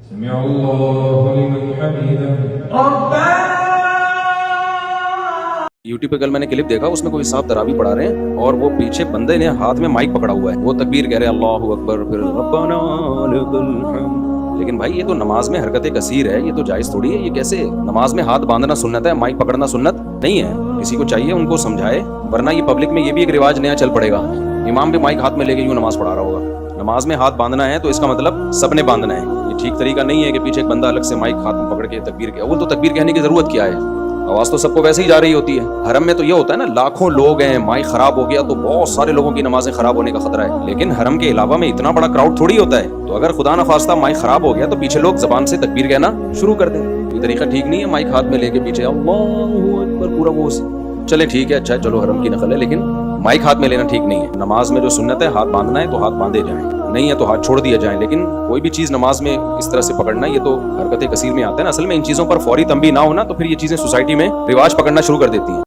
سمع الله لمن حمده यूट्यूब पे कल मैंने क्लिप देखा, उसमें कोई साहब तरावी पढ़ा रहे हैं और वो पीछे बंदे ने हाथ में माइक पकड़ा हुआ है, वो तकबीर कह रहे हैं अल्लाहु अकबर, फिर रब्बाना लकल हम्द। लेकिन भाई ये तो नमाज में हरकत कसीर है, ये तो जायज थोड़ी है। ये कैसे नमाज में हाथ बांधना सुन्नत है, माइक पकड़ना सुन्नत नहीं है? किसी को चाहिए उनको समझाए, वरना ये पब्लिक में ये भी एक रिवाज नया चल पड़ेगा। इमाम भी माइक हाथ में लेके यूं नमाज पढ़ा रहा होगा। नमाज में हाथ बांधना है तो इसका मतलब सबने बांधना है। ये ठीक तरीका नहीं है कि पीछे एक बंदा अलग से माइक हाथ में पकड़ के तकबीर कहे। वो तो तकबीर कहने की जरूरत क्या है, आवाज तो सबको वैसे ही जा रही होती है। हरम में तो ये होता है ना, लाखों लोग हैं, माइक खराब हो गया तो बहुत सारे लोगों की नमाजें खराब होने का खतरा है। लेकिन हरम के अलावा में इतना बड़ा क्राउड थोड़ी होता है, तो अगर खुदा न खास्ता माइक खराब हो गया तो पीछे लोग जबान से तकबीर कहना शुरू कर दें। ये तरीका ठीक नहीं है, माइक हाथ में लेके पीछे अल्लाहु अकबर पूरा वो। चले ठीक है, अच्छा चलो हरम की नकल है, लेकिन माइक हाथ में लेना ठीक नहीं है। नमाज में जो सुन्नत है, हाथ बांधना है तो हाथ बांधे जाएं, नहीं है तो हाथ छोड़ दिया जाए। लेकिन कोई भी चीज नमाज में इस तरह से पकड़ना, ये तो हरकत कसीर में आता है ना। असल में इन चीजों पर फौरी तंबीह ना होना तो फिर ये चीजें सोसाइटी में रिवाज पकड़ना शुरू कर देती हैं।